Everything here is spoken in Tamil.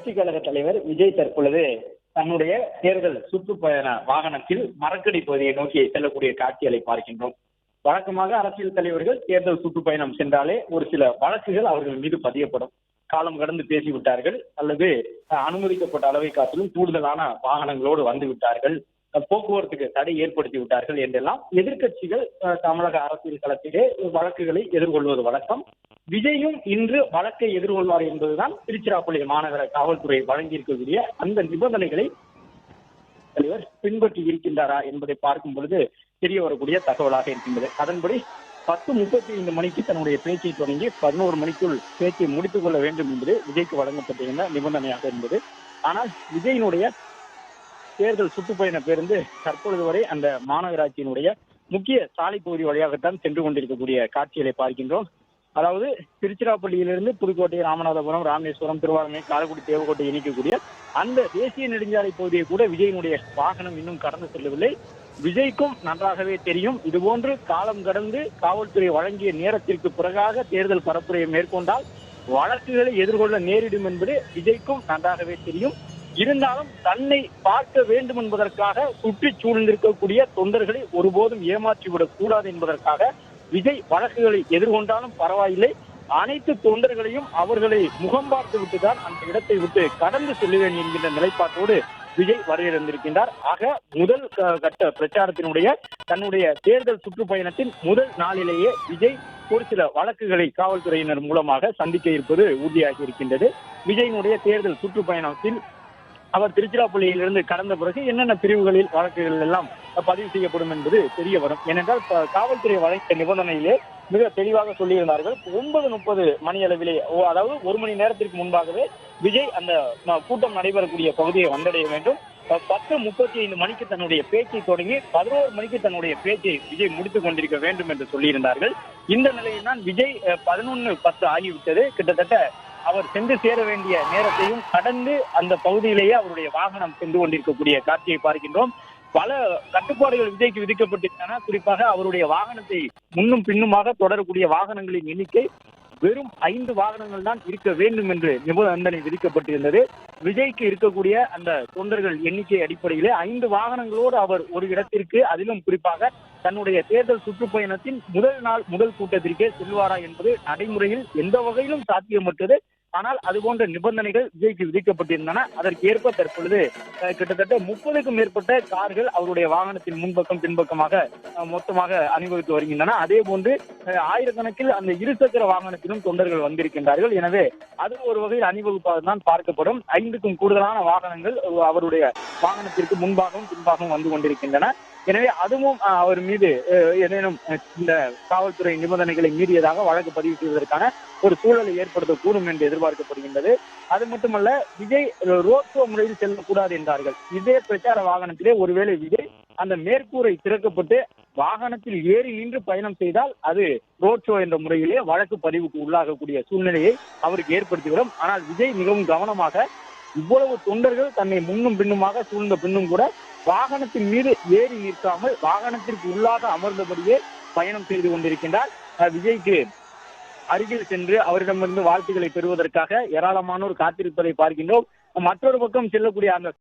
புரட்சி கழக தலைவர் விஜய் தற்பொழுது தன்னுடைய தேர்தல் சுற்றுப்பயண வாகனத்தில் மரக்கடி பகுதியை நோக்கி செல்லக்கூடிய காட்சிகளை பார்க்கின்றோம். வழக்கமாக அரசியல் தலைவர்கள் தேர்தல் சுற்றுப்பயணம் சென்றாலே ஒரு சில வழக்குகள் அவர்கள் மீது பதியப்படும். காலம் கடந்து பேசிவிட்டார்கள் அல்லது அனுமதிக்கப்பட்ட அளவை காட்டிலும் கூடுதலான வாகனங்களோடு வந்து விட்டார்கள், போக்குவரத்துக்கு தடை ஏற்படுத்தி விட்டார்கள் என்றெல்லாம் எதிர்க்கட்சிகள் தமிழக அரசியல் களத்திலே வழக்குகளை எதிர்கொள்வது வழக்கம். விஜயும் இன்று வழக்கை எதிர்கொள்வார் என்பதுதான் திருச்சிராப்பள்ளி மாநகர காவல்துறை வழங்கியிருக்கக்கூடிய அந்த நிபந்தனைகளை தலைவர் பின்பற்றி இருக்கின்றாரா என்பதை பார்க்கும் பொழுது தெரிய வரக்கூடிய தகவலாக இருக்கின்றது. அதன்படி 10:35 மணிக்கு தன்னுடைய பேச்சை தொடங்கி 11 மணிக்குள் பேச்சை முடித்துக் கொள்ள வேண்டும் என்பது விஜய்க்கு வழங்கப்பட்டிருந்த நிபந்தனையாக இருந்தது. ஆனால் விஜயினுடைய தேர்தல் சுற்றுப்பயண பேருந்து தற்பொழுது வரை அந்த மாநகராட்சியினுடைய முக்கிய சாலை பகுதி வழியாகத்தான் சென்று கொண்டிருக்கக்கூடிய காட்சிகளை பார்க்கின்றோம். அதாவது திருச்சிராப்பள்ளியிலிருந்து புதுக்கோட்டை, ராமநாதபுரம், ராமேஸ்வரம், திருவாரூர், காரைக்குடி, தேவக்கோட்டை இணைக்கக்கூடிய அந்த தேசிய நெடுஞ்சாலை பகுதியை கூட விஜயினுடைய வாகனம் இன்னும் கடந்து செல்லவில்லை. விஜய்க்கும் நன்றாகவே தெரியும், இதுபோன்று காலம் கடந்து காவல்துறை வழங்கிய நேரத்திற்கு பிறகாக தேர்தல் பரப்புரையை மேற்கொண்டால் வழக்குகளை எதிர்கொள்ள நேரிடும் என்பது விஜய்க்கும் நன்றாகவே தெரியும். இருந்தாலும் தன்னை பார்க்க வேண்டும் என்பதற்காக சுற்றி சூழ்ந்திருக்கக்கூடிய தொண்டர்களை ஒருபோதும் ஏமாற்றிவிடக் கூடாது என்பதற்காக விஜய் வழக்குகளை எதிர்கொண்டாலும் பரவாயில்லை, அனைத்து தொண்டர்களையும் அவர்களை முகம் பார்த்து விட்டுதான் அந்த இடத்தை விட்டு கடந்து செல்லுவேன் என்கின்ற நிலைப்பாட்டோடு விஜய் வருகின்றிருக்கின்றார். ஆக முதல் கட்ட பிரச்சாரத்தினுடைய தன்னுடைய தேர்தல் சுற்றுப்பயணத்தின் முதல் நாளிலேயே விஜய் ஒரு சில வழக்குகளை காவல்துறையினர் மூலமாக சந்திக்க இருப்பது உறுதியாகி இருக்கின்றது. விஜயினுடைய தேர்தல் சுற்றுப்பயணத்தில் அவர் திருச்சிராப்பள்ளியிலிருந்து கடந்த பிறகு என்னென்ன பிரிவுகளில் வழக்குகள் எல்லாம் பதிவு செய்யப்படும் என்பது தெரிய வரும். ஏனென்றால் காவல்துறை வழங்கிய நிபந்தனையிலே மிக தெளிவாக சொல்லியிருந்தார்கள். 9:30 மணி அளவிலே, அதாவது 1 மணி நேரத்திற்கு முன்பாகவே விஜய் அந்த கூட்டம் நடைபெறக்கூடிய பகுதியை வந்தடைய வேண்டும். 10:35 மணிக்கு தன்னுடைய பேச்சை தொடங்கி 11 மணிக்கு தன்னுடைய பேச்சை விஜய் முடித்துக் கொண்டிருக்க வேண்டும் என்று சொல்லியிருந்தார்கள். இந்த நிலையில் தான் விஜய் 11:10 ஆகிவிட்டது. கிட்டத்தட்ட அவர் சென்று சேர வேண்டிய நேரத்தையும் கடந்து அந்த பகுதியிலேயே அவருடைய வாகனம் சென்று கொண்டிருக்கக்கூடிய காட்சியை பார்க்கின்றோம். பல கட்டுப்பாடுகள் விஜய்க்கு விதிக்கப்பட்டிருந்தன. குறிப்பாக அவருடைய வாகனத்தை முன்னும் பின்னுமாக தொடரக்கூடிய வாகனங்களின் எண்ணிக்கை வெறும் 5 வாகனங்கள் தான் இருக்க வேண்டும் என்று நிபந்தனை விதிக்கப்பட்டிருந்தது. விஜய்க்கு இருக்கக்கூடிய அந்த தொண்டர்கள் எண்ணிக்கை அடிப்படையிலே 5 வாகனங்களோடு அவர் ஒரு இடத்திற்கு, அதிலும் குறிப்பாக தன்னுடைய தேர்தல் சுற்றுப்பயணத்தின் முதல் நாள் முதல் கூட்டத்திற்கே செல்வாரா என்பது நடைமுறையில் எந்த வகையிலும் சாத்தியமற்றது. ஆனால் அதுபோன்ற நிபந்தனைகள் விஜய்க்கு விதிக்கப்பட்டிருந்தன. அதற்கு ஏற்ப தற்பொழுது கிட்டத்தட்ட 30க்கும் மேற்பட்ட கார்கள் அவருடைய வாகனத்தின் முன்பக்கம் பின்பக்கமாக மொத்தமாக அணிவகுத்து வருகின்றன. அதே போன்று ஆயிரக்கணக்கில் அந்த இருசக்கர வாகனத்திலும் தொண்டர்கள் வந்திருக்கின்றார்கள். எனவே அது ஒரு வகையில் அணிவகுப்பாக தான் பார்க்கப்படும். 5க்கும் கூடுதலான வாகனங்கள் அவருடைய வாகனத்திற்கு முன்பாகவும் பின்பாகவும் வந்து கொண்டிருக்கின்றன. எனவே அதுவும் அவர் மீது ஏதேனும் இந்த காவல்துறை நிபந்தனைகளை மீறியதாக வழக்கு பதிவு செய்வதற்கான ஒரு சூழலை ஏற்படுத்தக்கூடும் என்று எதிர்பார்க்கப்படுகின்றது. அது மட்டுமல்ல, விஜய் ரோட் ஷோ முறையில் செல்லக்கூடாது என்றார்கள். இதே பிரச்சார வாகனத்திலே ஒருவேளை விஜய் அந்த மேற்கூரை திறக்கப்பட்டு வாகனத்தில் ஏறி நின்று பயணம் செய்தால் அது ரோட் ஷோ என்ற முறையிலே வழக்கு பதிவுக்கு உள்ளாகக்கூடிய சூழ்நிலையை அவருக்கு ஏற்படுத்திவிடும். ஆனால் விஜய் மிகவும் கவனமாக, இவ்வளவு தொண்டர்கள் தன்னை முன்னும் பின்னுமாக சூழ்ந்த பின்னும் கூட வாகனத்தின் மீது ஏறி நிற்காமல் வாகனத்திற்கு உள்ளாக அமர்ந்தபடியே பயணம் செய்து கொண்டிருக்கின்றார். விஜய்க்கு அருகில் சென்று அவரிடமிருந்து வாழ்த்துக்களை பெறுவதற்காக ஏராளமானோர் காத்திருப்பதை பார்க்கின்றோம். மற்றொரு பக்கம் செல்லக்கூடிய அந்த